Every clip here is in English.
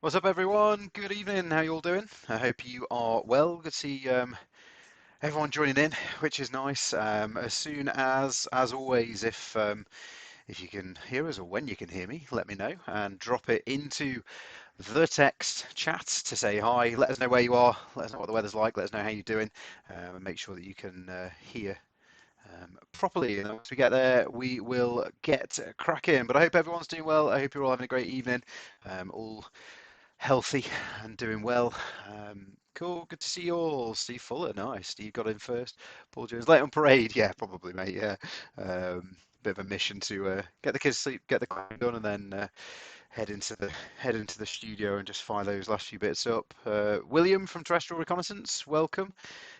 What's up, everyone? Good evening. How you all doing? I hope you are well. Good to see everyone joining in, which is nice. As soon as always, if you can hear us or when you can hear me, let me know and drop it into the text chat to say hi. Let us know where you are. Let us know what the weather's like. Let us know how you're doing, and make sure that you can hear properly. And once we get there, we will get cracking. But I hope everyone's doing well. I hope you're all having a great evening. All healthy and doing well. Cool, good to see you all. Steve Fuller, nice. Steve got in first. Paul Jones, late on parade. Yeah, probably, mate. Yeah. Bit of a mission to get the kids to sleep, get the cleaning done, and then head into the studio and just fire those last few bits up. William from Terrestrial Reconnaissance, welcome.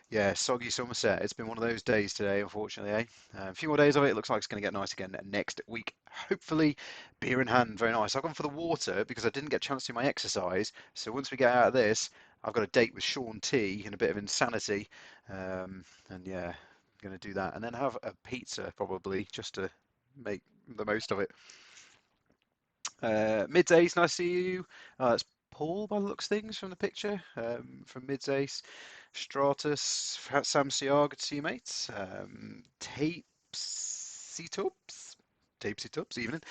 Yeah, soggy Somerset. It's been one of those days today, unfortunately, eh? A few more days of it. It looks like it's going to get nice again next week. Hopefully, beer in hand. Very nice. I've gone for the water because I didn't get a chance to do my exercise. So once we get out of this, I've got a date with Sean T and a bit of insanity. And yeah, I'm going to do that. And then have a pizza probably just to make the most of it. Middays, nice to see you. It's Paul by the looks of things from the picture from Middays. Stratus, Sam CR, good to see you, mate. Tapesy Tubs, evening.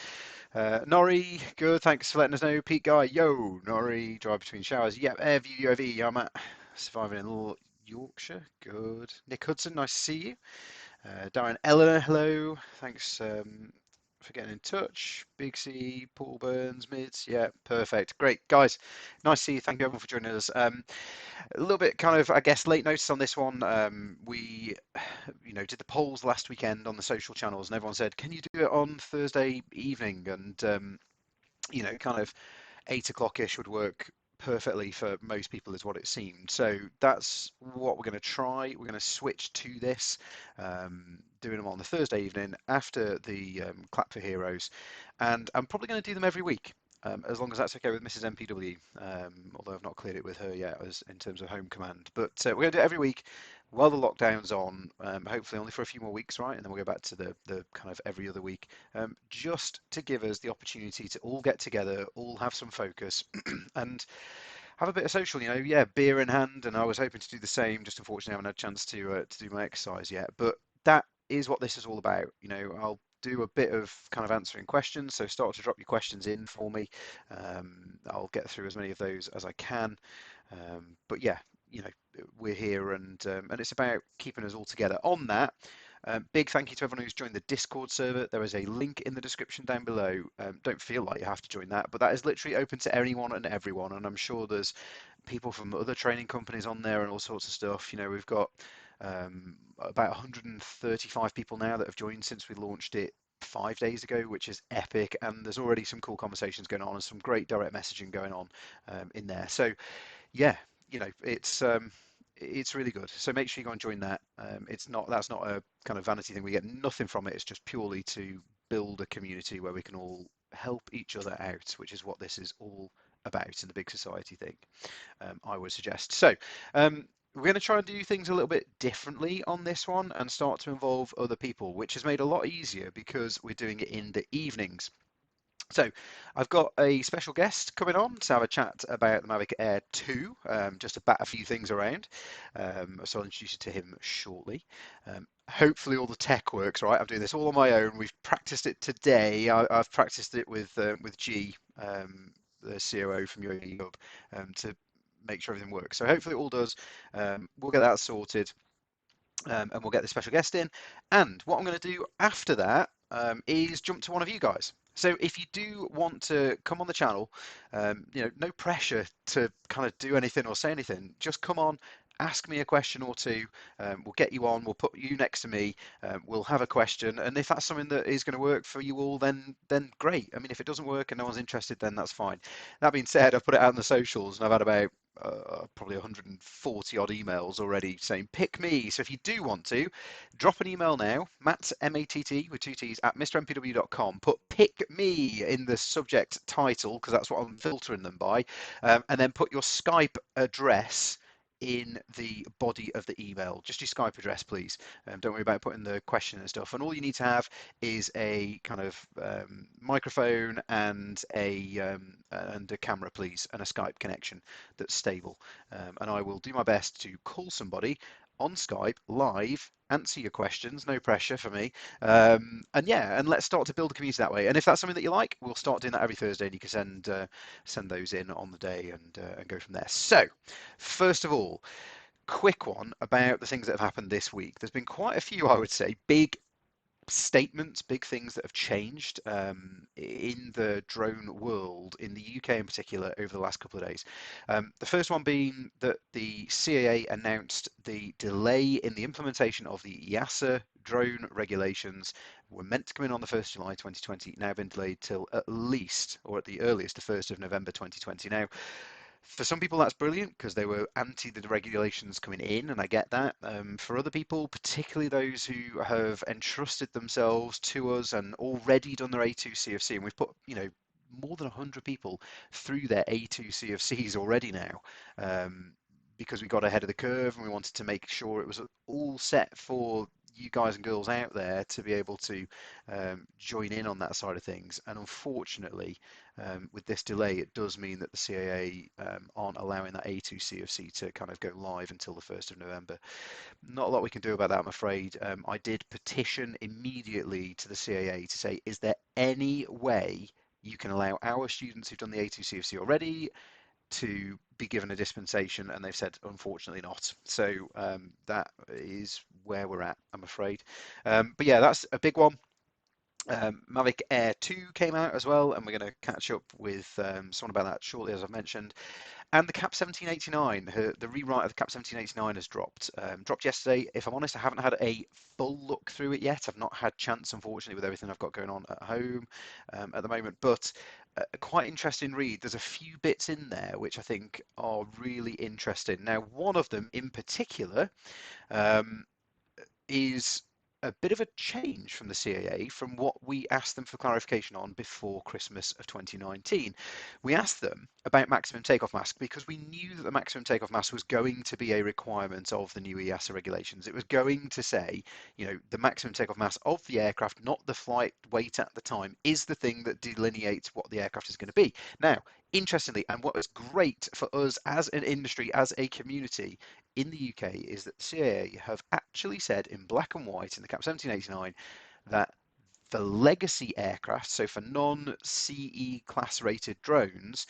Norrie, good, thanks for letting us know. Pete Guy, yo, Norrie, drive between showers. Yep, AirView UAV, I'm at surviving in Yorkshire, good. Nick Hudson, nice to see you. Darren Eleanor, hello. Thanks for getting in touch. Big C, Paul Burns, Mids. Yeah, perfect. Great. Guys, nice to see you. Thank you everyone for joining us. A little bit kind of, I guess, late notice on this one. We, did the polls last weekend on the social channels and everyone said, can you do it on Thursday evening? And, kind of 8 o'clock-ish would work perfectly for most people is what it seemed. So that's what we're going to try. We're going to switch to this, doing them on the Thursday evening after the Clap for Heroes. And I'm probably going to do them every week. As long as that's okay with Mrs. MPW, although I've not cleared it with her yet as in terms of home command. But we're going to do it every week while the lockdown's on, hopefully only for a few more weeks, right? And then we'll go back to the kind of every other week, just to give us the opportunity to all get together, all have some focus, and have a bit of social. Yeah, beer in hand. And I was hoping to do the same, just unfortunately I haven't had a chance to do my exercise yet. But that is what this is all about. I'll do a bit of kind of answering questions. So start to drop your questions in for me. I'll get through as many of those as I can. But yeah, we're here and it's about keeping us all together on that. Big thank you to everyone who's joined the Discord server. There is a link in the description down below. Don't feel like you have to join that, but that is literally open to anyone and everyone. And I'm sure there's people from other training companies on there and all sorts of stuff. We've got about 135 people now that have joined since we launched it 5 days ago, which is epic. And there's already some cool conversations going on and some great direct messaging going on in there. So yeah, it's really good. So make sure you go and join that. That's not a kind of vanity thing. We get nothing from it. It's just purely to build a community where we can all help each other out, which is what this is all about in the big society thing. I would suggest. So we're going to try and do things a little bit differently on this one and start to involve other people, which has made a lot easier because we're doing it in the evenings. So I've got a special guest coming on to have a chat about the Mavic Air 2, just to bat a few things around. So I'll introduce you to him shortly. Hopefully all the tech works right. I'm doing this all on my own. We've practiced it today. I've practiced it with G, the COO from UAVHUB, to make sure everything works. So hopefully it all does. We'll get that sorted. And we'll get the special guest in. And what I'm going to do after that is jump to one of you guys. So if you do want to come on the channel, no pressure to kind of do anything or say anything. Just come on, ask me a question or two. We'll get you on. We'll put you next to me. We'll have a question, and if that's something that is going to work for you all, then great. I mean, if it doesn't work and no one's interested, then that's fine. That being said, I've put it out on the socials, and I've had about probably 140 odd emails already saying pick me. So if you do want to, drop an email now, Matt, M-A-T-T with 2 T's at mrmpw.com. Put pick me in the subject title because that's what I'm filtering them by, and then put your Skype address in the body of the email. Just your Skype address, please. Don't worry about putting the question and stuff. And all you need to have is a kind of microphone and a camera, please, and a Skype connection that's stable. And I will do my best to call somebody on Skype live, answer your questions, no pressure for me. And yeah, and let's start to build a community that way. And if that's something that you like, we'll start doing that every Thursday, and you can send those in on the day and go from there. So, first of all, quick one about the things that have happened this week. There's been quite a few, I would say, big statements, big things that have changed in the drone world, in the UK in particular, over the last couple of days. The first one being that the CAA announced the delay in the implementation of the EASA drone regulations were meant to come in on the 1st July 2020, now been delayed till at least, or at the earliest, the 1st of November 2020. Now, for some people that's brilliant because they were anti the regulations coming in, and I get that. For other people, particularly those who have entrusted themselves to us and already done their A2 CFC, and we've put, more than 100 people through their A2 CFCs already now, because we got ahead of the curve and we wanted to make sure it was all set for you guys and girls out there to be able to join in on that side of things. And unfortunately, with this delay, it does mean that the CAA aren't allowing that A2 CFC to kind of go live until the 1st of November. Not a lot we can do about that, I'm afraid. I did petition immediately to the CAA to say, is there any way you can allow our students who've done the A2 CFC already to be given a dispensation? And they've said, unfortunately not. So that is where we're at, I'm afraid. But yeah, that's a big one. Mavic Air 2 came out as well, and we're going to catch up with someone about that shortly, as I've mentioned. And the CAP 1789, the rewrite of the CAP 1789 has dropped. Dropped yesterday. If I'm honest, I haven't had a full look through it yet. I've not had chance, unfortunately, with everything I've got going on at home at the moment. But quite interesting read. There's a few bits in there which I think are really interesting. Now, one of them in particular is a bit of a change from the CAA from what we asked them for clarification on before Christmas of 2019. We asked them about maximum takeoff mass because we knew that the maximum takeoff mass was going to be a requirement of the new EASA regulations. It was going to say, the maximum takeoff mass of the aircraft, not the flight weight at the time, is the thing that delineates what the aircraft is going to be. Now, interestingly, and what is great for us as an industry, as a community in the UK, is that the CAA have actually said in black and white in the CAP 1789 that for legacy aircraft, so for non-CE class rated drones,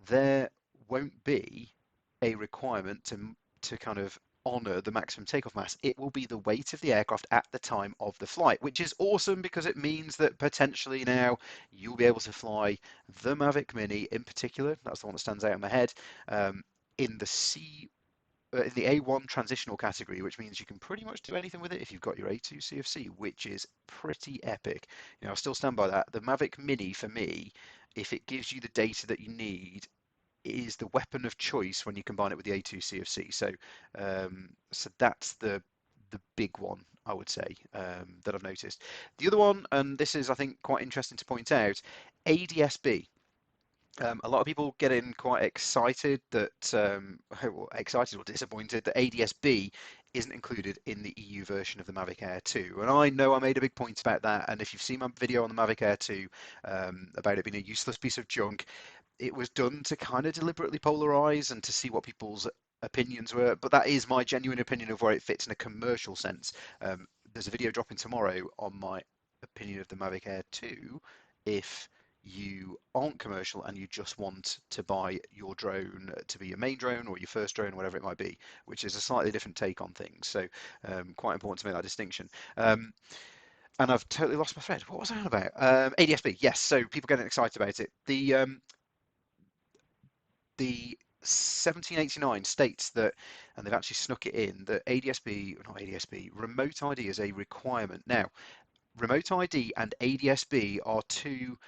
there won't be a requirement to kind of honour the maximum takeoff mass. It will be the weight of the aircraft at the time of the flight, which is awesome because it means that potentially now you'll be able to fly the Mavic Mini in particular, that's the one that stands out in my head, in the A1 transitional category, which means you can pretty much do anything with it if you've got your A2 CFC, which is pretty epic. I still stand by that. The Mavic Mini, for me, if it gives you the data that you need, is the weapon of choice when you combine it with the A2 CFC. So, so that's the big one, I would say, that I've noticed. The other one, and this is, I think, quite interesting to point out, ADSB. A lot of people getting quite excited excited or disappointed that ADSB isn't included in the EU version of the Mavic Air 2. And I know I made a big point about that. And if you've seen my video on the Mavic Air 2 about it being a useless piece of junk, it was done to kind of deliberately polarize and to see what people's opinions were. But that is my genuine opinion of where it fits in a commercial sense. There's a video dropping tomorrow on my opinion of the Mavic Air 2 if you aren't commercial and you just want to buy your drone to be your main drone or your first drone, whatever it might be, which is a slightly different take on things. So quite important to make that distinction. And I've totally lost my thread. What was I on about? ADSB, yes. So people getting excited about it. The 1789 states that, and they've actually snuck it in, that remote ID is a requirement. Now, remote ID and ADSB are two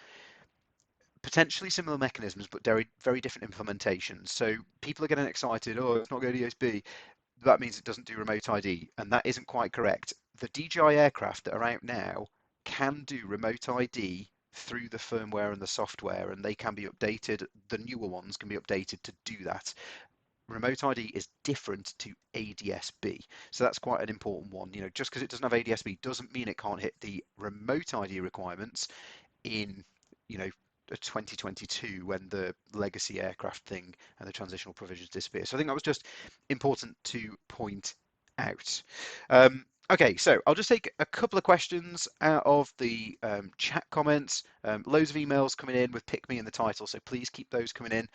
potentially similar mechanisms, but very, very different implementations. So people are getting excited, oh, it's not going to ESB. That means it doesn't do remote ID, and that isn't quite correct. The DJI aircraft that are out now can do remote ID through the firmware and the software, and they can be updated. The newer ones can be updated to do that. remote ID is different to ADSB. So that's quite an important one. You know, just because it doesn't have ADSB doesn't mean it can't hit the remote ID requirements in, you know, 2022 when the legacy aircraft thing and the transitional provisions disappear. So I think that was just important to point out. Okay, so I'll just take a couple of questions out of the chat comments. Loads of emails coming in with pick me in the title, so please keep those coming in.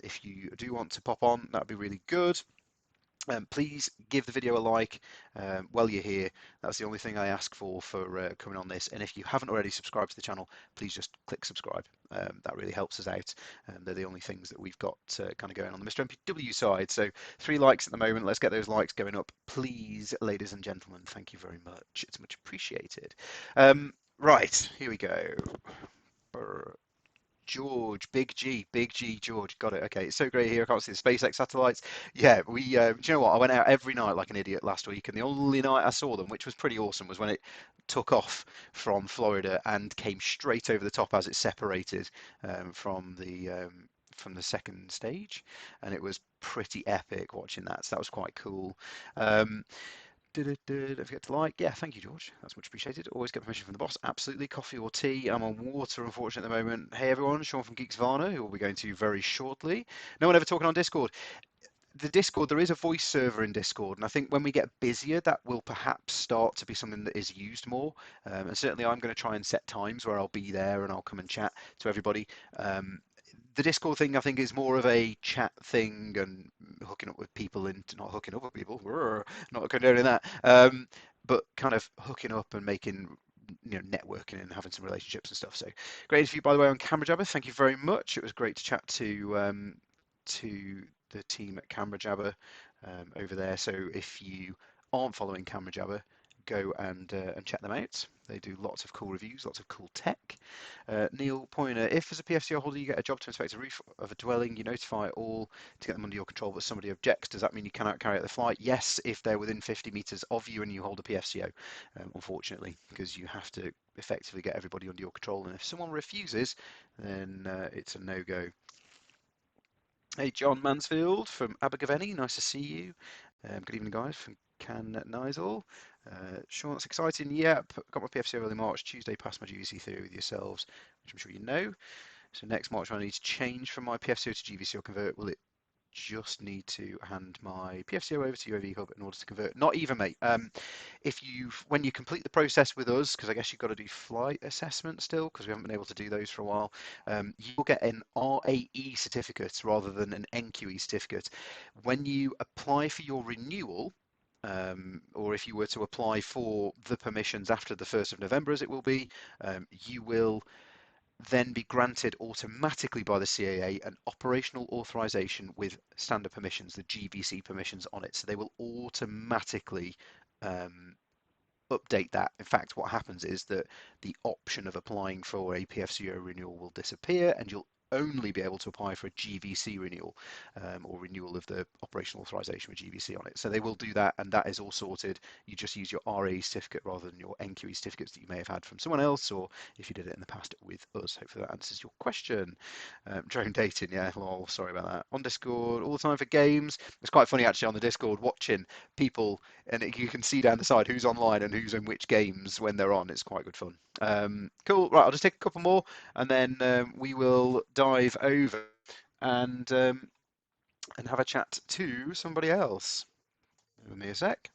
If you do want to pop on, that'd be really good. Please give the video a like while you're here. That's the only thing I ask for coming on this. And if you haven't already subscribed to the channel, please just click subscribe. That really helps us out. They're the only things that we've got kind of going on the Mr. MPW side. So 3 likes at the moment. Let's get those likes going up, please, ladies and gentlemen. Thank you very much. It's much appreciated. Right, here we go. George, Big G, George, got it. Okay, it's so great here. I can't see the SpaceX satellites. Yeah, do you know what? I went out every night like an idiot last week, and the only night I saw them, which was pretty awesome, was when it took off from Florida and came straight over the top as it separated from the second stage, and it was pretty epic watching that. So that was quite cool. Don't forget to like. Yeah, thank you, George. That's much appreciated. Always get permission from the boss. Absolutely. Coffee or tea. I'm on water, unfortunately, at the moment. Hey, everyone. Sean from Geeksvana, who we'll be going to very shortly. No one ever talking on Discord. The Discord, there is a voice server in Discord, and I think when we get busier, that will perhaps start to be something that is used more. And certainly, I'm going to try and set times where I'll be there and I'll come and chat to everybody. The Discord thing, I think, is more of a chat thing and hooking up with people, and not hooking up with people, not condoning that, but kind of hooking up and making, you know, networking and having some relationships and stuff. So great interview, by the way, on Camera Jabber. Thank you very much. It was great to chat to the team at Camera Jabber over there. So if you aren't following Camera Jabber, go and check them out. They do lots of cool reviews, lots of cool tech. Neil Pointer, if as a PfCO holder you get a job to inspect a roof of a dwelling, you notify all to get them under your control, but somebody objects, does that mean you cannot carry out the flight? Yes, if they're within 50 meters of you and you hold a PfCO, unfortunately, because you have to effectively get everybody under your control, and if someone refuses, then it's a no-go. Hey, John Mansfield from Abergavenny, nice to see you. Good evening, guys, from Can Nigel. Sean, that's exciting. Yep, got my PfCO early March. Tuesday, passed my GVC theory with yourselves, which I'm sure you know. So next March, when I need to change from my PfCO to GVC or convert, will it just need to hand my PfCO over to UAVHUB in order to convert? Not even, mate. When you complete the process with us, because I guess you've got to do flight assessment still, because we haven't been able to do those for a while, you'll get an RAE certificate rather than an NQE certificate. When you apply for your renewal, or if you were to apply for the permissions after the 1st of November, as it will be, you will then be granted automatically by the CAA an operational authorization with standard permissions, the GVC permissions on it. So they will automatically update that. In fact, what happens is that the option of applying for a PfCO renewal will disappear, and you'll only be able to apply for a GVC renewal or renewal of the operational authorization with GVC on it. So they will do that, and that is all sorted. You just use your RAE certificate rather than your NQE certificates that you may have had from someone else, or if you did it in the past with us. Hopefully that answers your question. Drone dating, yeah, lol, sorry about that. On Discord, all the time for games. It's quite funny actually on the Discord watching people, and you can see down the side who's online and who's in which games when they're on. It's quite good fun. Cool, right, I'll just take a couple more, and then we will dive over and have a chat to somebody else. Give me a sec.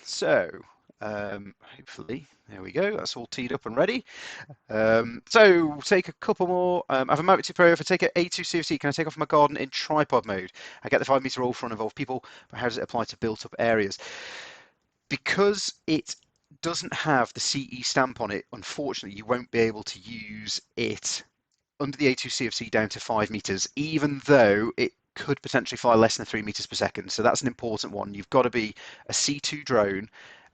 So hopefully, there we go. That's all teed up and ready. So take a couple more. I have a Mavic 2 Pro. If I take an A2 CFC, can I take off my garden in tripod mode? I get the 5 meter roll front involve people, but how does it apply to built up areas? Because it doesn't have the CE stamp on it, unfortunately, you won't be able to use it under the A2 CFC down to 5 meters, even though it could potentially fly less than 3 meters per second. So that's an important one. You've got to be a C2 drone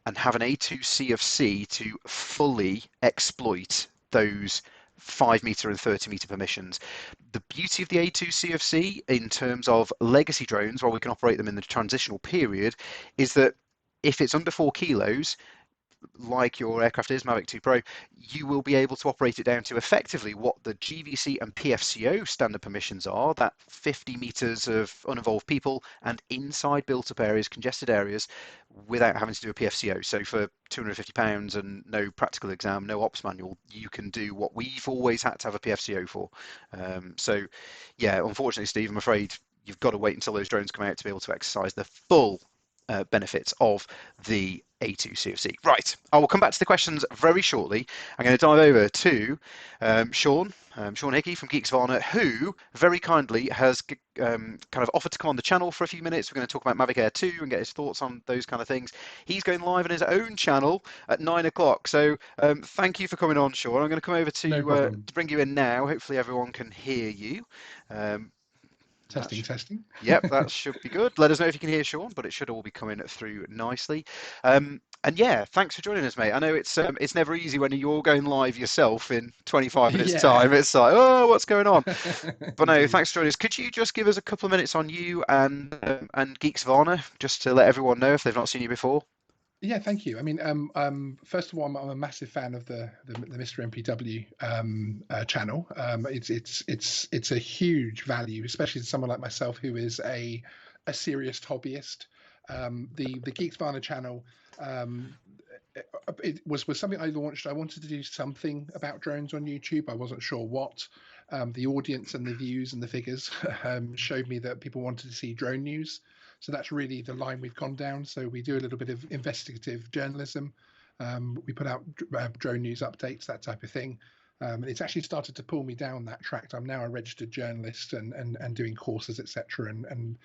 and have an A2 CFC to fully exploit those 5 meter and 30 meter permissions. The beauty of the A2 CFC in terms of legacy drones, while we can operate them in the transitional period, is that if it's under 4 kilos, like your aircraft is, Mavic 2 Pro, you will be able to operate it down to effectively what the GVC and PfCO standard permissions are, that 50 meters of uninvolved people and inside built-up areas, congested areas, without having to do a PfCO. So for £250 and no practical exam, no ops manual, you can do what we've always had to have a PfCO for. So yeah, unfortunately, Steve, I'm afraid you've got to wait until those drones come out to be able to exercise the full benefits of the A2 CFC. Right, I will come back to the questions very shortly. I'm going to dive over to Sean Hickey from Geeksvana, who very kindly has kind of offered to come on the channel for a few minutes. We're going to talk about Mavic Air 2 and get his thoughts on those kind of things. He's going live on his own channel at 9 o'clock. So thank you for coming on, Sean. I'm going to come over No problem. to bring you in now. Hopefully everyone can hear you. Testing. Yep, that should be good. Let us know if you can hear Sean, but it should all be coming through nicely. And yeah, thanks for joining us, mate. I know it's never easy when you're going live yourself in 25 minutes time. It's like, oh, what's going on? But no, thanks for joining us. Could you just give us a couple of minutes on you and Geeksvana, just to let everyone know if they've not seen you before? Yeah, thank you. I mean, first of all, I'm a massive fan of the Mr. MPW channel. It's a huge value, especially to someone like myself who is a serious hobbyist. The Geeksvana channel, it was something I launched. I wanted to do something about drones on YouTube. I wasn't sure what. The audience and the views and the figures showed me that people wanted to see drone news. So that's really the line we've gone down. So we do a little bit of investigative journalism. We put out drone news updates, that type of thing. And it's actually started to pull me down that track. I'm now a registered journalist and doing courses, etc., and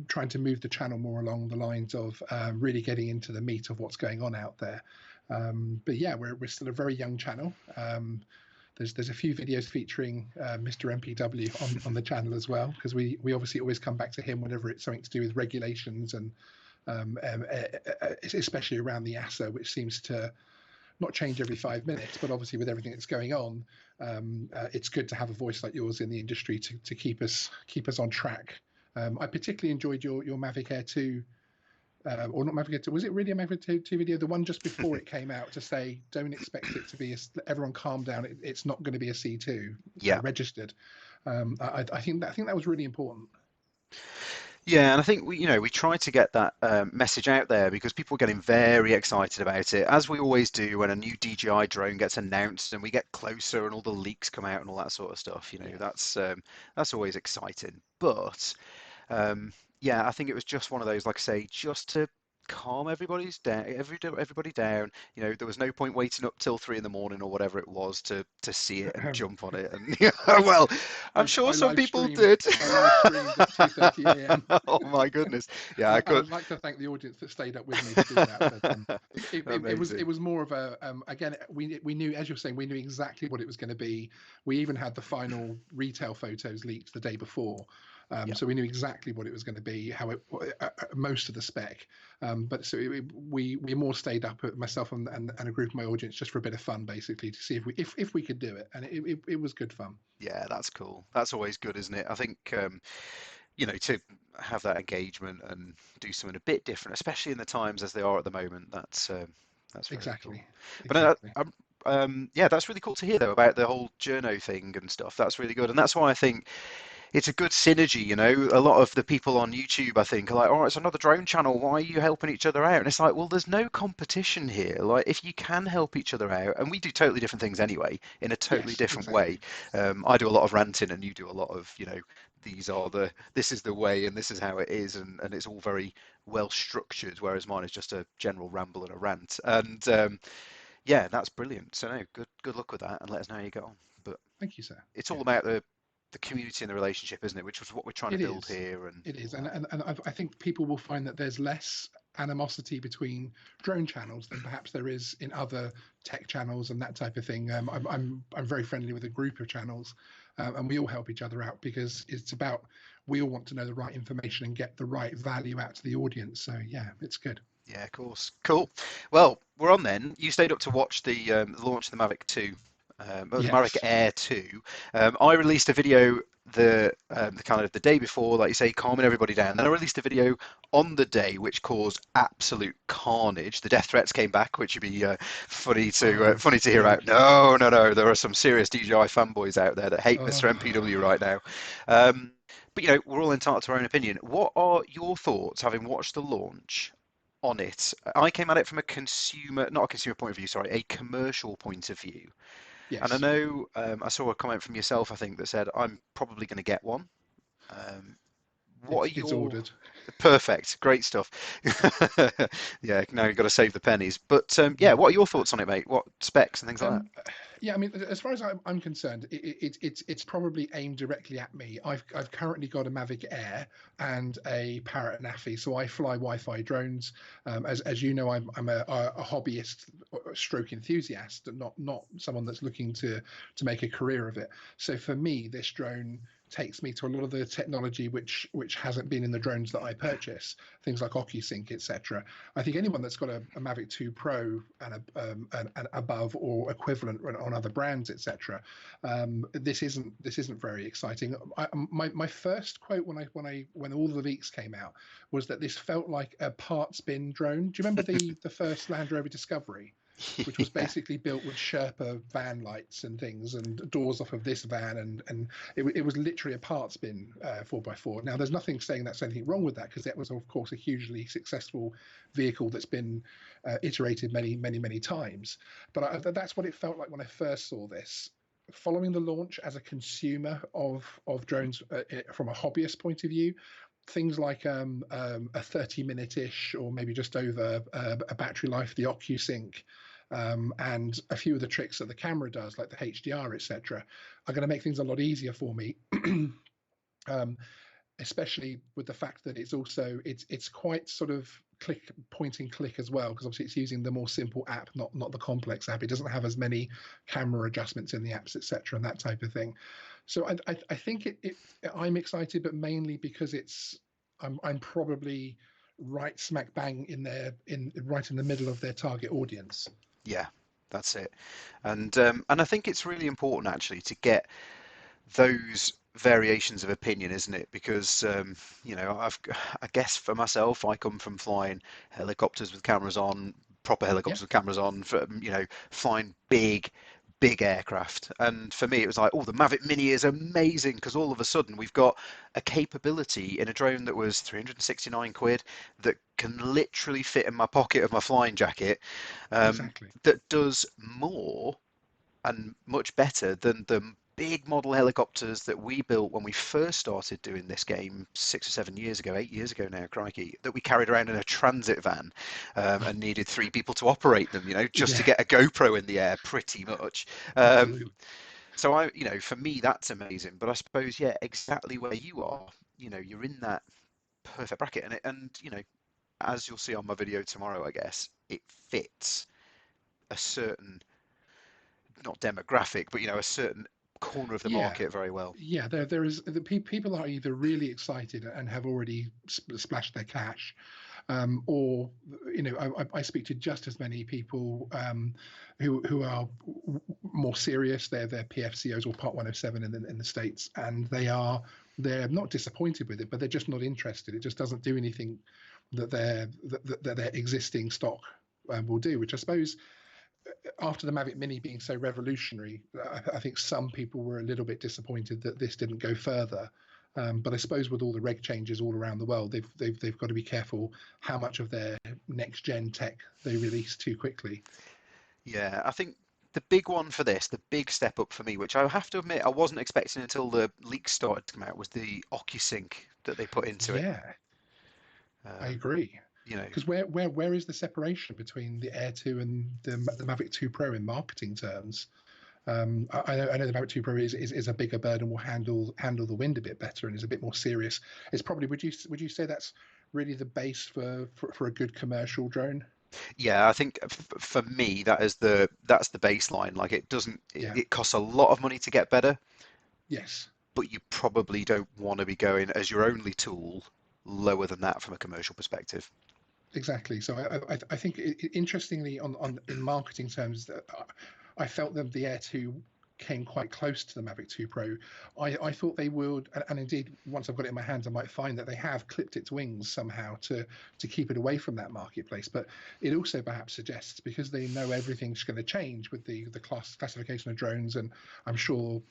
trying to move the channel more along the lines of really getting into the meat of what's going on out there. But yeah, we're still a very young channel. There's a few videos featuring Mr. MPW on the channel as well, because we obviously always come back to him whenever it's something to do with regulations and especially around the EASA, which seems to not change every 5 minutes, but obviously with everything that's going on, it's good to have a voice like yours in the industry to keep us on track. I particularly enjoyed your Mavic Air 2. Or not Mavic Air 2, was it really a Mavic 2 video? The one just before it came out to say, don't expect it to be, everyone calm down, it's not going to be a C2 registered. I think that was really important. Yeah, and I think we tried to get that message out there because people were getting very excited about it, as we always do when a new DJI drone gets announced and we get closer and all the leaks come out and all that sort of stuff. That's always exciting. But yeah, I think it was just one of those, like I say, just to calm everybody down. There was no point waiting up till 3 in the morning or whatever it was to see it and jump on it. And well, I'm sure some people did. I live streamed at 2:30 a.m. Oh my goodness! Yeah, I would like to thank the audience that stayed up with me to do that. But it was more of a again, we knew, as you're saying, we knew exactly what it was going to be. We even had the final retail photos leaked the day before. So we knew exactly what it was going to be, how most of the spec. But so we more stayed up, myself and a group of my audience, just for a bit of fun, basically, to see if we could do it, and it was good fun. Yeah, that's cool. That's always good, isn't it? I think to have that engagement and do something a bit different, especially in the times as they are at the moment. That's really exactly. Cool. But yeah, that's really cool to hear though about the whole journo thing and stuff. That's really good, and that's why I think it's a good synergy. A lot of the people on YouTube, I think, are like, oh, it's another drone channel, why are you helping each other out? And it's like, well, there's no competition here. Like, if you can help each other out, and we do totally different things anyway, in a totally different way. I do a lot of ranting and you do a lot of, this is the way and this is how it is, and it's all very well structured, whereas mine is just a general ramble and a rant. And yeah, that's brilliant. So no, good luck with that, and let us know how you get on. But thank you, sir. It's all about the community and the relationship, isn't it? Which was what we're trying to build here. And it is, and I think people will find that there's less animosity between drone channels than perhaps there is in other tech channels and that type of thing. I'm very friendly with a group of channels, and we all help each other out because it's about, we all want to know the right information and get the right value out to the audience. So yeah, it's good. Yeah, of course. Cool. Well, we're on then. You stayed up to watch the launch of the Mavic 2. The Mavic Air 2. I released a video the kind of the day before, like you say, calming everybody down. Then I released a video on the day which caused absolute carnage. The death threats came back, which would be Oh funny to hear about. God. No, no, no, there are some serious DJI fanboys out there that hate Mr. Oh. MPW right now. Um, but we're all entitled to our own opinion. What are your thoughts, having watched the launch, on it? I came at it from a consumer, not a consumer point of view, sorry, a commercial point of view. And I Yes. know I saw a comment from yourself, I think, that said, I'm probably going to get one. Um, what are It's your ordered. perfect, great stuff. Yeah, now you've got to save the pennies. But yeah, what are your thoughts on it, mate? What specs and things like that? Um, yeah, I mean, as far as I'm concerned, it's probably aimed directly at me. I've currently got a Mavic Air and a Parrot and Affy, so I fly Wi-Fi drones. As you know, I'm a hobbyist, stroke enthusiast, not someone that's looking to make a career of it. So for me, this drone takes me to a lot of the technology which hasn't been in the drones that I purchase, things like OcuSync, etc. I think anyone that's got a Mavic 2 Pro and an above or equivalent on other brands, etc., this isn't very exciting. My first quote when all the leaks came out was that this felt like a parts bin drone. Do you remember the first Land Rover Discovery? Which was Yeah, basically built with Sherpa van lights and things, and doors off of this van, and it was literally a parts bin 4x4. Now, there's nothing saying that's anything wrong with that, because that was, of course, a hugely successful vehicle that's been iterated many times. But that's what it felt like when I first saw this. Following the launch as a consumer of drones from a hobbyist point of view, things like a 30-minute ish or maybe just over a battery life, the OcuSync, and a few of the tricks that the camera does, like the HDR, etc., are going to make things a lot easier for me. um, Especially with the fact that it's quite sort of click point and click as well, because obviously it's using the more simple app, not the complex app. It doesn't have as many camera adjustments in the apps, etc., and that type of thing. So I think I'm excited, but mainly because I'm probably right smack bang in there, in right in the middle of their target audience. yeah, that's it. And I think it's really important actually to get those variations of opinion, isn't it? Because I guess for myself, I come from flying helicopters with cameras on, proper Yeah, helicopters with cameras on, for, flying big aircraft. And for me, it was like, oh, the Mavic Mini is amazing because all of a sudden we've got a capability in a drone that was 369 quid that can literally fit in my pocket of my flying jacket, exactly. that does more and much better than the big model helicopters that we built when we first started doing this game 6 or 7 years ago, 8 years ago now, crikey, that we carried around in a transit van, and needed three people to operate them, just to Yeah, get a GoPro in the air, pretty much. Um, absolutely. so for me, that's amazing. But I suppose, yeah, exactly where you are, you're in that perfect bracket, and as you'll see on my video tomorrow, I guess it fits a certain, not demographic, but a certain corner of the Yeah, market very well. yeah. There is the people are either really excited and have already splashed their cash, or I speak to just as many people who are more serious. They're PfCOs or Part 107 in the States, and they're not disappointed with it, but they're just not interested. It just doesn't do anything that their existing stock will do, which I suppose after the Mavic Mini being so revolutionary, I think some people were a little bit disappointed that this didn't go further. But I suppose with all the reg changes all around the world, they've got to be careful how much of their next gen tech they release too quickly. Yeah, I think the big one for this, the big step up for me, which I have to admit I wasn't expecting until the leaks started to come out, was the OcuSync that they put into it. Yeah, I Um, agree. you know, Because where is the separation between the Air 2 and the Mavic 2 Pro in marketing terms? I know the Mavic 2 Pro is a bigger bird and will handle the wind a bit better and is a bit more serious. It's probably, would you say that's really the base for a good commercial drone? yeah, I think for me that's the baseline. Like it doesn't, Yeah. it costs a lot of money to get better, Yes. but you probably don't want to be going as your only tool lower than that from a commercial perspective. Exactly. So I think interestingly on in marketing terms that I felt that the Air 2 came quite close to the Mavic 2 Pro. I thought they would, and indeed, once I've got it in my hands, I might find that they have clipped its wings somehow to keep it away from that marketplace. But it also perhaps suggests, because they know everything's going to change with the classification of drones, and I'm sure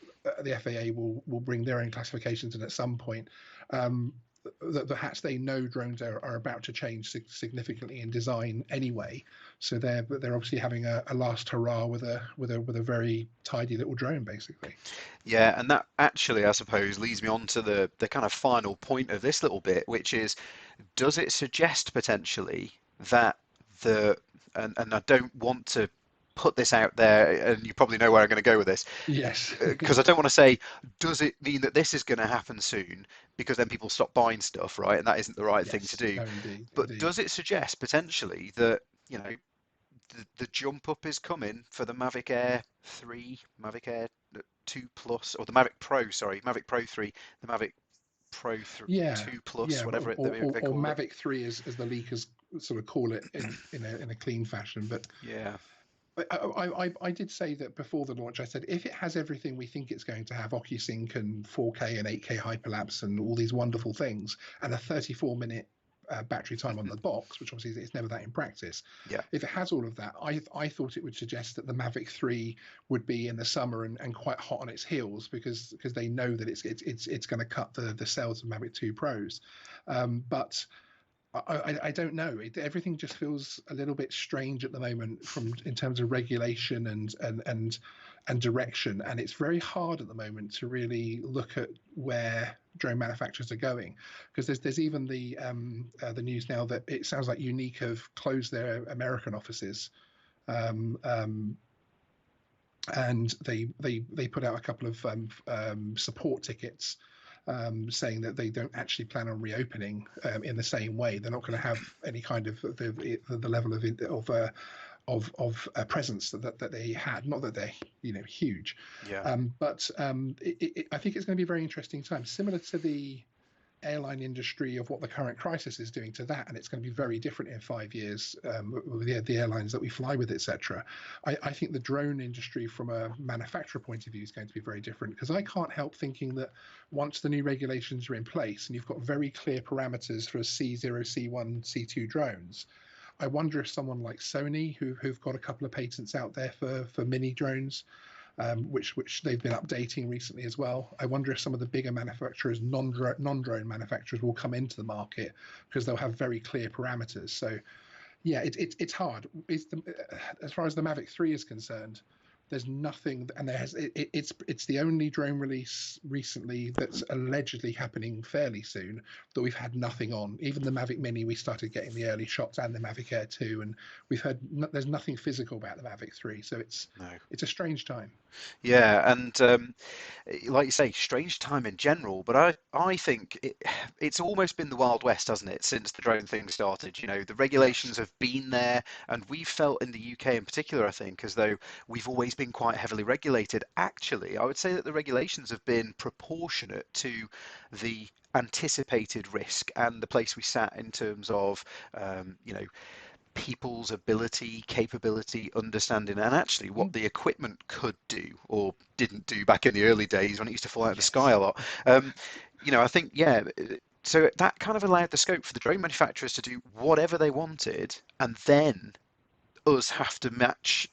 the FAA will bring their own classifications in at some point. That perhaps they know drones are about to change significantly in design anyway, so they're obviously having a last hurrah with a very tidy little drone, basically. Yeah, and that actually, I suppose, leads me on to the kind of final point of this little bit, which is, does it suggest potentially that the and I don't want to put this out there, and you probably know where I'm going to go with this, Yes. because I don't want to say, does it mean that this is going to happen soon? Because then people stop buying stuff, right? And that isn't the right thing to Yes. do. No, indeed, But indeed. does it suggest potentially that, you know, the jump up is coming for the Mavic Air 3, Mavic Air 2 Plus, or the Mavic Pro, sorry, Mavic Pro 3, the Mavic Pro Yeah. 2 Plus, Yeah, whatever they or call it. Mavic 3, as the leakers sort of call it in a clean fashion. But Yeah. I did say that before the launch. I said if it has everything we think it's going to have, OcuSync and 4K and 8K hyperlapse and all these wonderful things, and a 34-minute battery time on the box, which obviously is never that in practice. Yeah. If it has all of that, I thought it would suggest that the Mavic 3 would be in the summer and quite hot on its heels, because they know that it's going to cut the sales of Mavic 2 Pros. But I don't know. Everything just feels a little bit strange at the moment, from in terms of regulation and direction, and it's very hard at the moment to really look at where drone manufacturers are going, because there's even the news now that it sounds like Unique have closed their American offices, um, um, and they put out a couple of support tickets, saying that they don't actually plan on reopening in the same way. They're not going to have any kind of the level of presence that they had. Not that they're huge, Yeah. but I think it's going to be a very interesting time, similar to the airline industry of what the current crisis is doing to that, and it's going to be very different in 5 years, with the airlines that we fly with, etc. I think the drone industry from a manufacturer point of view is going to be very different, because I can't help thinking that once the new regulations are in place and you've got very clear parameters for C0, C1, C2 drones, I wonder if someone like Sony, who've got a couple of patents out there for mini drones, which they've been updating recently as well. I wonder if some of the bigger manufacturers, non-drone manufacturers, will come into the market, because they'll have very clear parameters. So yeah, it's hard. As far as the Mavic 3 is concerned, there's nothing, and it's the only drone release recently that's allegedly happening fairly soon that we've had nothing on. Even the Mavic Mini, we started getting the early shots, and the Mavic Air 2, and we've heard there's nothing physical about the Mavic 3. So No. it's a strange time. Yeah, and like you say, strange time in general, but I think it's almost been the Wild West, hasn't it, since the drone thing started? You know, the Yes. regulations have been there, and we've felt in the UK in particular, I think, as though we've always been quite heavily regulated. Actually, I would say that the regulations have been proportionate to the anticipated risk and the place we sat in terms of, you know, people's ability, capability, understanding, and actually what Mm. the equipment could do or didn't do back in the early days when it used to fly out of the sky Yes. a lot. Um, you know, I think, yeah, so that kind of allowed the scope for the drone manufacturers to do whatever they wanted, and then us have to match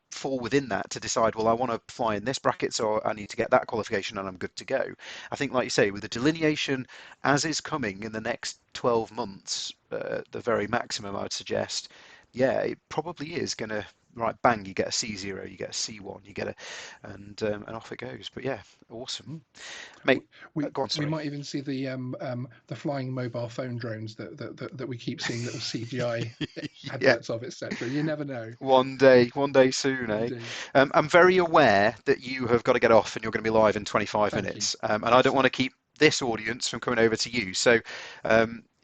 fall within that to decide, well, I want to fly in this bracket, so I need to get that qualification and I'm good to go. I think, like you say, with the delineation as is coming in the next 12 months, the very maximum, I would suggest, yeah, it probably is going to, right, bang, you get a C0, you get a C1, you get a, and off it goes. But yeah, awesome. Mm. Mate, we go on, we sorry. might even see the flying mobile phone drones that we keep seeing little CGI Yeah, adverts of, etc. You never know. one day soon, eh? Indeed. I'm very aware that you have got to get off and you're going to be live in 25 Thank you. minutes, and I don't Yes. want to keep this audience from coming over to you. So,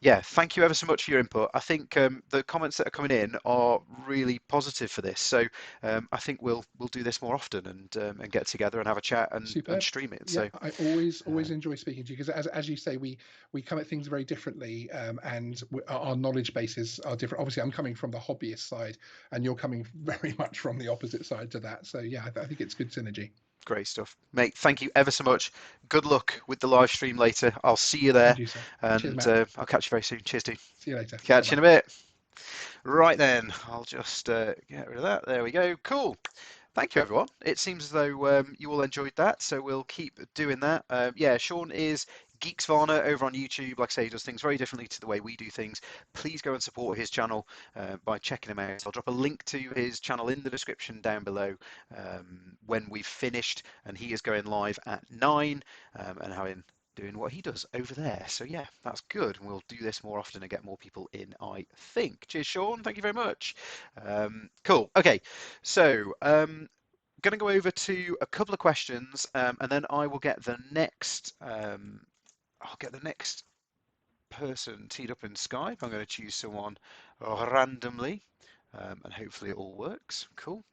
yeah, thank you ever so much for your input. I think the comments that are coming in are really positive for this. So, I think we'll do this more often and get together and have a chat and Superb. stream it. Yeah, So, I always uh, enjoy speaking to you, because as you say, we come at things very differently, and our knowledge bases are different. Obviously, I'm coming from the hobbyist side, and you're coming very much from the opposite side to that. So yeah, I think it's good synergy. Great stuff, mate. Thank you ever so much. Good luck with the live stream later. I'll see you there, And you, sir. Cheers, and Matt. I'll catch you very soon. Cheers, dude. See you later. Bye Catch you bye. in a bit. Right then, I'll just get rid of that. There we go. Cool. Thank you, everyone. It seems as though you all enjoyed that, so we'll keep doing that. Yeah, Sean is Geeksvana over on YouTube. Like I say, he does things very differently to the way we do things. Please go and support his channel by checking him out. I'll drop a link to his channel in the description down below when we've finished, and he is going live at 9 and having doing what he does over there. So yeah, that's good. And we'll do this more often and get more people in, I think. Cheers, Sean. Thank you very much. Cool. Okay. So going to go over to a couple of questions, and then I will get the next. I'll get the next person teed up in Skype. I'm going to choose someone randomly. And hopefully it all works. Cool.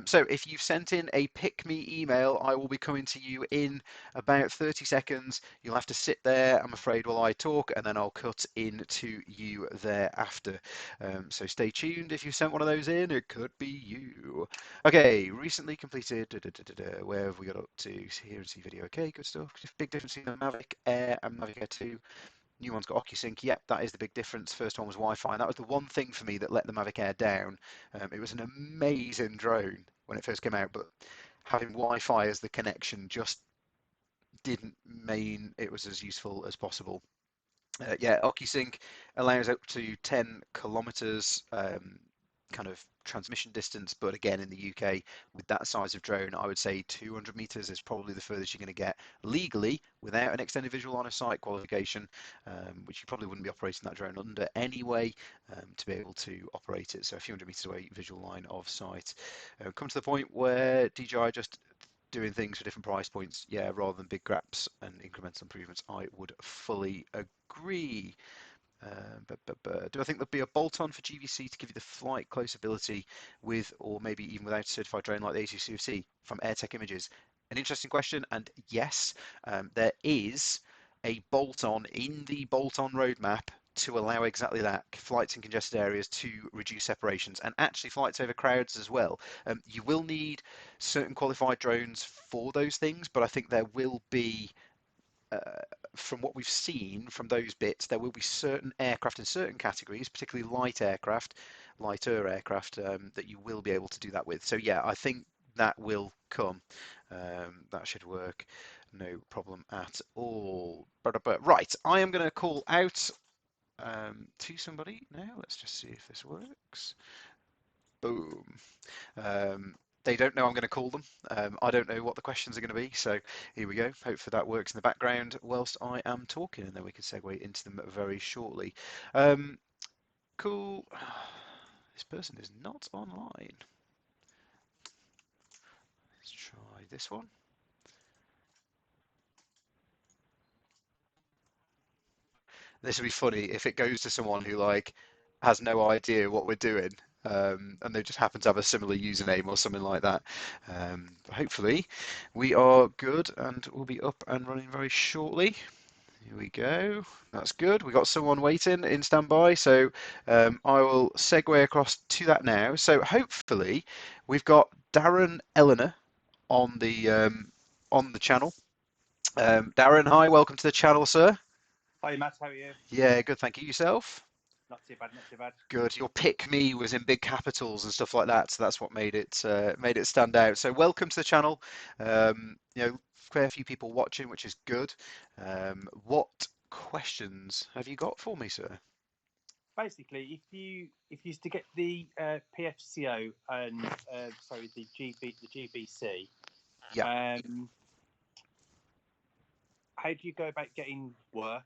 So if you've sent in a pick me email, I will be coming to you in about 30 seconds. You'll have to sit there, I'm afraid, while I talk, and then I'll cut into you thereafter. So stay tuned. If you sent one of those in, it could be you. Okay, recently completed. Where have we got up to? Here and see video. Okay, good stuff. Big difference between the Mavic Air and Mavic Air 2. New one's got OcuSync. Yep, that is the big difference. First one was Wi-Fi, and that was the one thing for me that let the Mavic Air down. It was an amazing drone when it first came out, but having Wi-Fi as the connection just didn't mean it was as useful as possible. Yeah, OcuSync allows up to 10 kilometers kind of transmission distance, but again, in the UK, with that size of drone, I would say 200 meters is probably the furthest you're going to get legally without an extended visual line of sight qualification, which you probably wouldn't be operating that drone under anyway, to be able to operate it. So a few hundred meters away, visual line of sight. Come to the point where DJI just doing things for different price points, yeah, rather than big graps and incremental improvements, I would fully agree. But do I think there'll be a bolt-on for GVC to give you the flight close ability with, or maybe even without a certified drone like the ACCFC from AirTech Images? An interesting question, and yes, there is a bolt-on in the bolt-on roadmap to allow exactly that, flights in congested areas to reduce separations, and actually flights over crowds as well. You will need certain qualified drones for those things, but I think there will be from what we've seen from those bits, there will be certain aircraft in certain categories, particularly lighter aircraft, that you will be able to do that with. So yeah, I think that will come. That should work, no problem at all. But right, I am going to call out to somebody now. Let's just see if this works. Boom. Um, they don't know I'm going to call them. I don't know what the questions are going to be. So here we go. Hopefully that works in the background whilst I am talking, and then we can segue into them very shortly. Cool. This person is not online. Let's try this one. This would be funny if it goes to someone who like has no idea what we're doing, and they just happen to have a similar username or something like that. But hopefully, we are good and we'll be up and running very shortly. Here we go. That's good. We got someone waiting in standby, so I will segue across to that now. So hopefully, we've got Darren Eleanor on the channel. Darren, hi, welcome to the channel, sir. Hi Matt, how are you? Yeah, good. Thank you. Yourself? Not too bad, not too bad. Good. Your pick me was in big capitals and stuff like that, so that's what made it stand out. So welcome to the channel. Quite a few people watching, which is good. What questions have you got for me, sir? Basically, if you used to get the PfCO and sorry the GBC, Yeah. How do you go about getting work?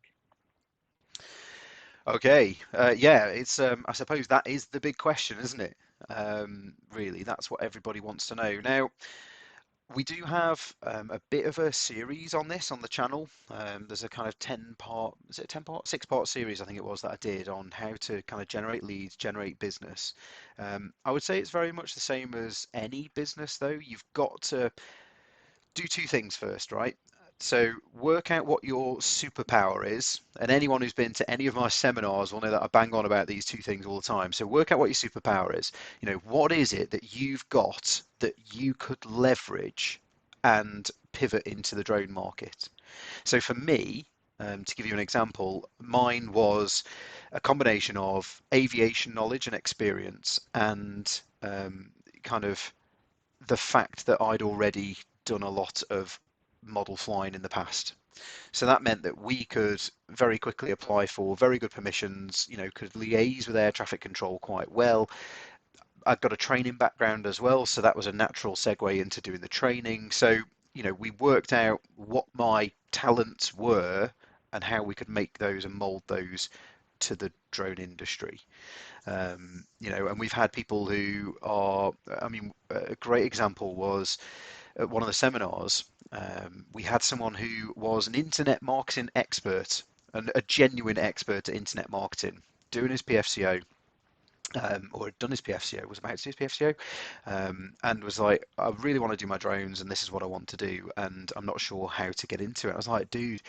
Okay. Yeah. It's I suppose that is the big question, isn't it? Really, that's what everybody wants to know. Now, we do have a bit of a series on this on the channel. There's a kind of 10-part, is it a 10-part? 6-part series, I think it was, that I did on how to kind of generate leads, generate business. I would say it's very much the same as any business, though. You've got to do two things first, right? So work out what your superpower is, and anyone who's been to any of my seminars will know that I bang on about these two things all the time. So work out what your superpower is. What is it that you've got that you could leverage and pivot into the drone market. So for me, to give you an example, mine was a combination of aviation knowledge and experience and kind of the fact that I'd already done a lot of model flying in the past. So that meant that we could very quickly apply for very good permissions, could liaise with air traffic control quite well. I've got a training background as well, so that was a natural segue into doing the training. So, we worked out what my talents were and how we could make those and mold those to the drone industry. And we've had people who are, I mean, a great example was at one of the seminars, we had someone who was an internet marketing expert and a genuine expert at internet marketing, doing his PfCO, or had done his PfCO, was about to do his PfCO, and was like, I really want to do my drones, and this is what I want to do, and I'm not sure how to get into it. I was like, dude,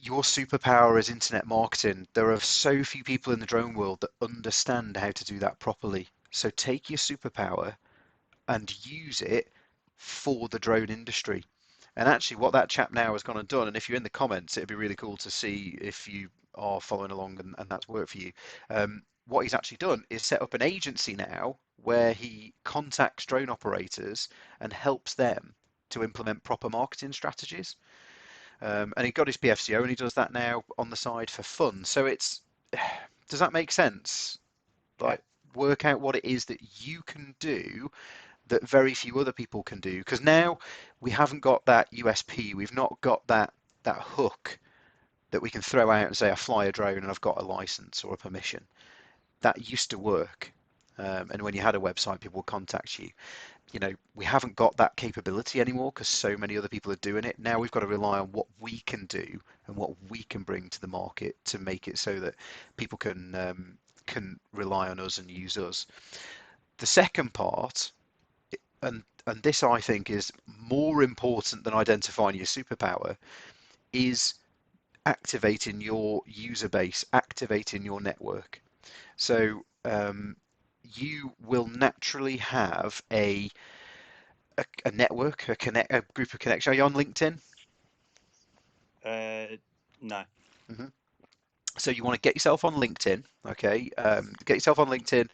your superpower is internet marketing. There are so few people in the drone world that understand how to do that properly. So take your superpower and use it for the drone industry. And actually, what that chap now has gone and done, and if you're in the comments, it'd be really cool to see if you are following along and that's worked for you. What he's actually done is set up an agency now where he contacts drone operators and helps them to implement proper marketing strategies. And he got his PfCO and he does that now on the side for fun. So does that make sense? Yeah. Like, work out what it is that you can do that very few other people can do, because now we haven't got that USP, we've not got that hook that we can throw out and say I fly a drone and I've got a license or a permission. That used to work, and when you had a website, people would contact you. We haven't got that capability anymore because so many other people are doing it. Now we've got to rely on what we can do and what we can bring to the market to make it so that people can rely on us and use us. The second part, and this I think is more important than identifying your superpower, is activating your user base, activating your network. So you will naturally have a network, a group of connections. Are you on LinkedIn? No. Mm-hmm. So you want to get yourself on LinkedIn, okay? Get yourself on LinkedIn,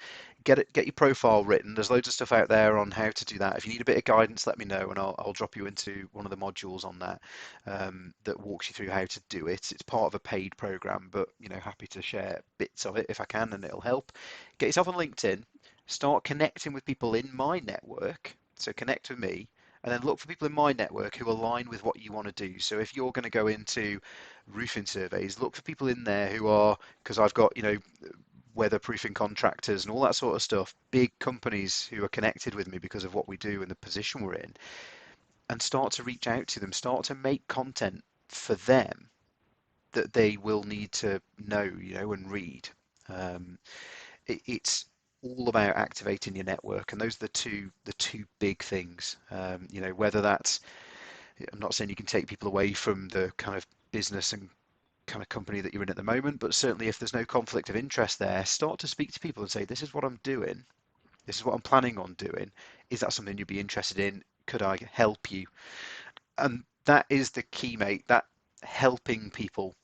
get your profile written. There's loads of stuff out there on how to do that. If you need a bit of guidance, let me know, and I'll drop you into one of the modules on that that walks you through how to do it. It's part of a paid program, but happy to share bits of it if I can, and it'll help. Get yourself on LinkedIn, start connecting with people in my network. So connect with me, and then look for people in my network who align with what you want to do. So if you're going to go into roofing surveys, look for people in there who are, because I've got, weatherproofing contractors and all that sort of stuff, big companies who are connected with me because of what we do and the position we're in, and start to reach out to them, start to make content for them that they will need to know, and read. It's all about activating your network, and those are the two big things. Whether that's, I'm not saying you can take people away from the kind of business and kind of company that you're in at the moment, but certainly if there's no conflict of interest there, start to speak to people and say, this is what I'm doing, this is what I'm planning on doing. Is that something you'd be interested in? Could I help you? And that is the key, mate. That helping people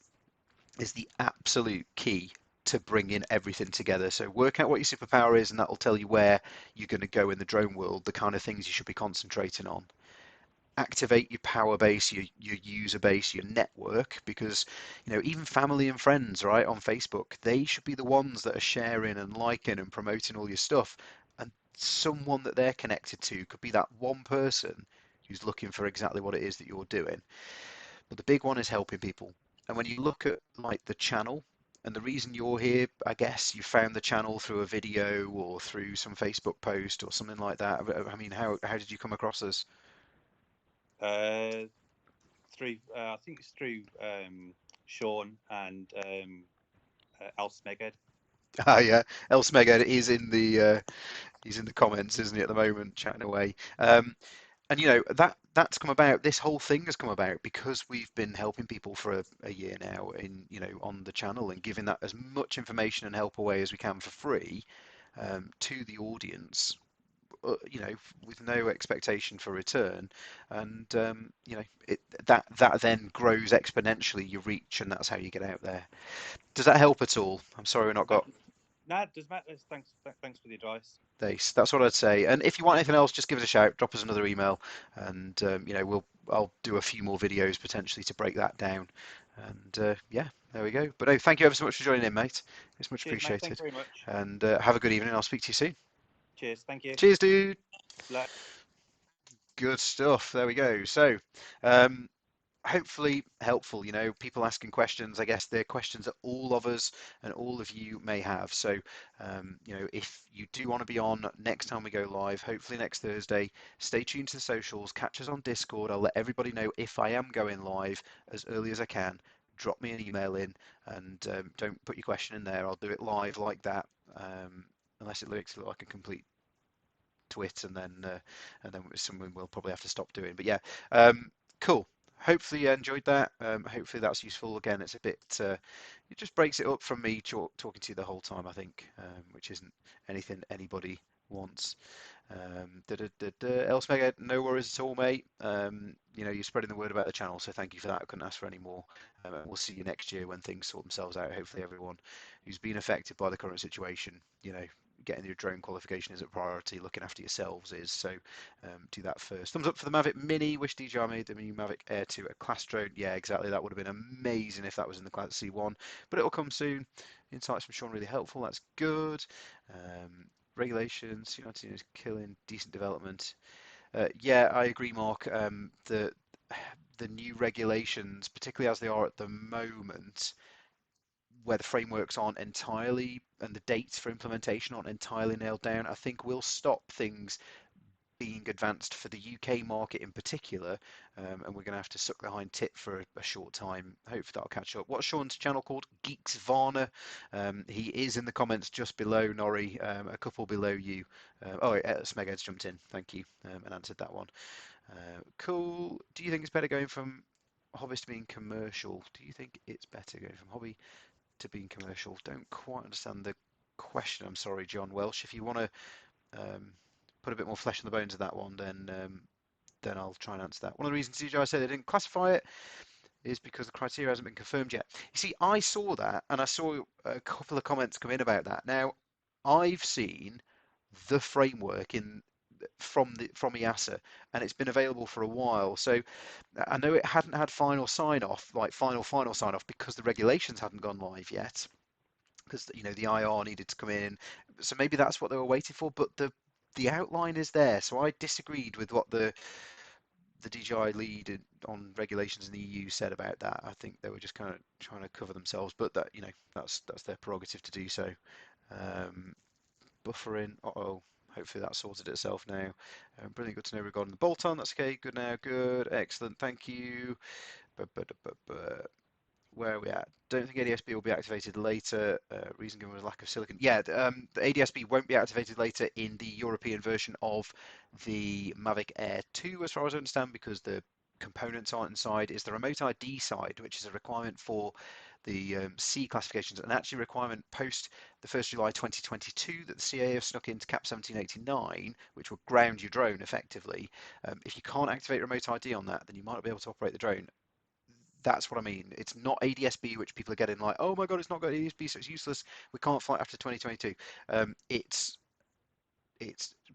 is the absolute key to bring in everything together. So work out what your superpower is, and that will tell you where you're going to go in the drone world, the kind of things you should be concentrating on. Activate your power base, your user base, your network, because even family and friends, right, on Facebook, they should be the ones that are sharing and liking and promoting all your stuff. And someone that they're connected to could be that one person who's looking for exactly what it is that you're doing. But the big one is helping people. And when you look at like the channel, and the reason you're here, I guess you found the channel through a video or through some Facebook post or something like that. I mean, how did you come across us? Through I think it's through Sean and Al Smeged. Ah, yeah, El Smeged is in the he's in the comments, isn't he, at the moment, chatting away. And that's come about. This whole thing has come about because we've been helping people for a year now, in on the channel, and giving that as much information and help away as we can for free to the audience. you know, with no expectation for return, and you know, that then grows exponentially your reach, and that's how you get out there. Does that help at all? I'm sorry we've not got No, it does matter. Thanks for the advice. this. That's what I'd say. And if you want anything else, just give us a shout, drop us another email, and you know, I'll do a few more videos potentially to break that down. And yeah, there we go. But no, thank you ever so much for joining in, mate. It's much Cheers, mate. Thanks appreciated. very much. And have a good evening. I'll speak to you soon. Cheers. Thank you. Cheers, dude. Bye. Good stuff. There we go. So, um, hopefully helpful. You know, people asking questions. I guess they're questions that all of us and all of you may have. So, you know, if you do want to be on next time we go live, hopefully next Thursday, stay tuned to the socials, catch us on Discord. I'll let everybody know if I am going live as early as I can. Drop me an email in, and don't put your question in there. I'll do it live like that, unless it looks like a complete twit, and then it's something we'll probably have to stop doing. But yeah, cool. Hopefully you enjoyed that. Hopefully that's useful. Again, it's a bit, it just breaks it up from me talking to you the whole time, I think, which isn't anything anybody wants. Else Mega, no worries at all, mate. You know, you're spreading the word about the channel, so thank you for that. I couldn't ask for any more. We'll see you next year when things sort themselves out. Hopefully everyone who's been affected by the current situation, you know, getting your drone qualification is a priority. Looking after yourselves is. So do that first. Thumbs up for the Mavic Mini. Wish DJI made the new Mavic Air 2 a class drone. Yeah, exactly. That would have been amazing if that was in the class C1, but it'll come soon. Insights from Sean really helpful. That's good. Regulations, United is killing decent development. Yeah, I agree, Mark. The new regulations, particularly as they are at the moment, where the frameworks aren't entirely and the dates for implementation aren't entirely nailed down, I think will stop things being advanced for the UK market in particular, and we're going to have to suck the hind tit for a short time. Hopefully that'll catch up. What's Sean's channel called? Geeksvana. He is in the comments just below Norrie, a couple below you. Smeghead's jumped in. Thank you, and answered that one. Cool. Do you think it's better going from hobbyist to being commercial? Do you think it's better going from hobby to being commercial? Don't quite understand the question. I'm sorry, John Welsh. If you want to put a bit more flesh on the bones of that one, then I'll try and answer that. One of the reasons DJI said they didn't classify it is because the criteria hasn't been confirmed yet. You see, I saw that, and I saw a couple of comments come in about that. Now, I've seen the framework from EASA, and it's been available for a while. So I know it hadn't had final sign off, like final sign off, because the regulations hadn't gone live yet. Because you know the IR needed to come in, so maybe that's what they were waiting for. But the outline is there, so I disagreed with what the DJI lead on regulations in the EU said about that. I think they were just kind of trying to cover themselves, but that, you know, that's their prerogative to do so. Buffering, hopefully that sorted itself now. Brilliant, good to know regarding the bolt-on. That's okay, good now, good, excellent, thank you. Where are we at? Don't think ADSB will be activated later. Reason given was lack of silicon. Yeah, the ADSB won't be activated later in the European version of the Mavic Air 2, as far as I understand, because the components aren't inside. Is the remote ID side, which is a requirement for the C classifications, and actually a requirement post the 1st July 2022 that the CAA have snuck into CAP 1789, which will ground your drone effectively. If you can't activate remote ID on that, then you might not be able to operate the drone. That's what I mean. It's not ADSB, which people are getting like, oh my god, it's not got ADSB, so it's useless. We can't fly after 2022. It's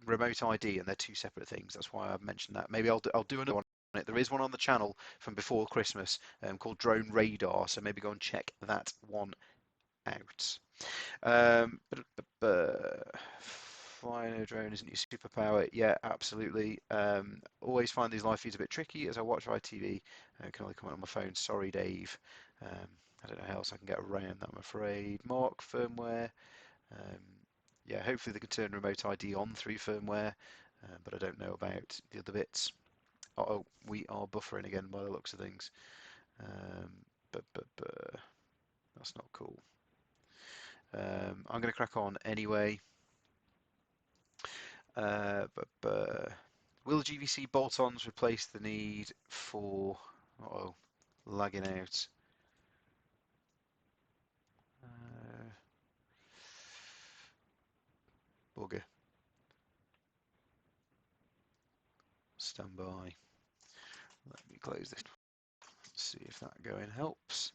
remote ID, and they're two separate things. That's why I've mentioned that. Maybe I'll do another one on it. There is one on the channel from before Christmas called Drone Radar, so maybe go and check that one out. Flying a drone isn't your superpower. Yeah, absolutely. Always find these live feeds a bit tricky as I watch ITV. Can only comment on my phone. Sorry, Dave. I don't know how else I can get around that, I'm afraid. Mark, firmware. Yeah, hopefully they can turn remote ID on through firmware, but I don't know about the other bits. Oh, we are buffering again by the looks of things. That's not cool. I'm going to crack on anyway. Will GVC bolt-ons replace the need for lagging out? Bugger. Stand by. Let me close this. See if that going helps.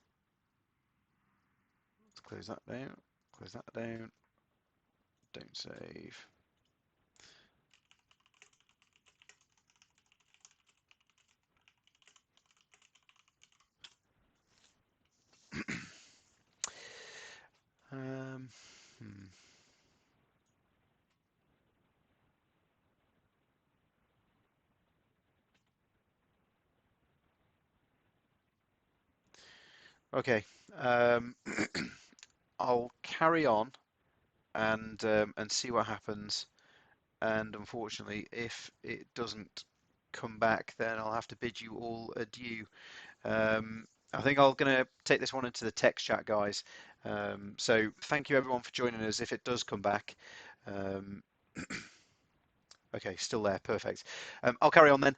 Let's close that down. Close that down. Don't save. um, hmm. Okay. I'll carry on and see what happens. And unfortunately, if it doesn't come back, then I'll have to bid you all adieu. I think I'm going to take this one into the text chat, guys. So thank you everyone for joining us. If it does come back, okay, still there, perfect. I'll carry on then.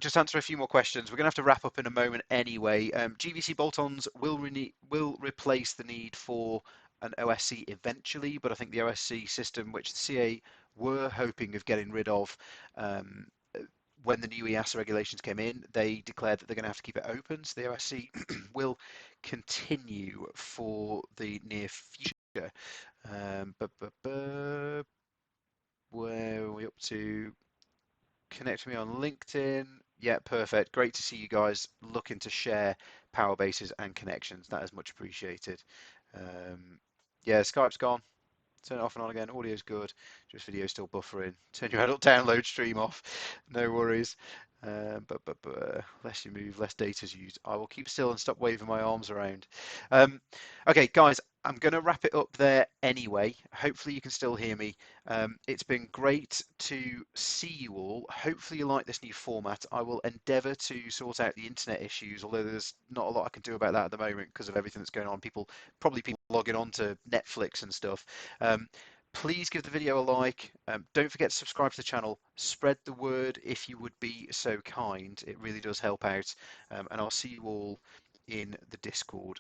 Just answer a few more questions. We're going to have to wrap up in a moment anyway. GVC bolt-ons will replace the need for an OSC eventually, but I think the OSC system, which the CA were hoping of getting rid of, when the new EASA regulations came in, they declared that they're going to have to keep it open. So the OSC will continue for the near future. Where are we up to? Connect me on LinkedIn. Yeah, perfect. Great to see you guys looking to share power bases and connections. That is much appreciated. Yeah, Skype's gone. Turn it off and on again. Audio's good. Just video still buffering. Turn your adult download stream off. No worries. Less you move, less data's used. I will keep still and stop waving my arms around. Okay, guys, I'm going to wrap it up there anyway. Hopefully you can still hear me. It's been great to see you all. Hopefully you like this new format. I will endeavour to sort out the internet issues, although there's not a lot I can do about that at the moment because of everything that's going on. People logging on to Netflix and stuff. Please give the video a like. Don't forget to subscribe to the channel. Spread the word if you would be so kind. It really does help out. And I'll see you all in the Discord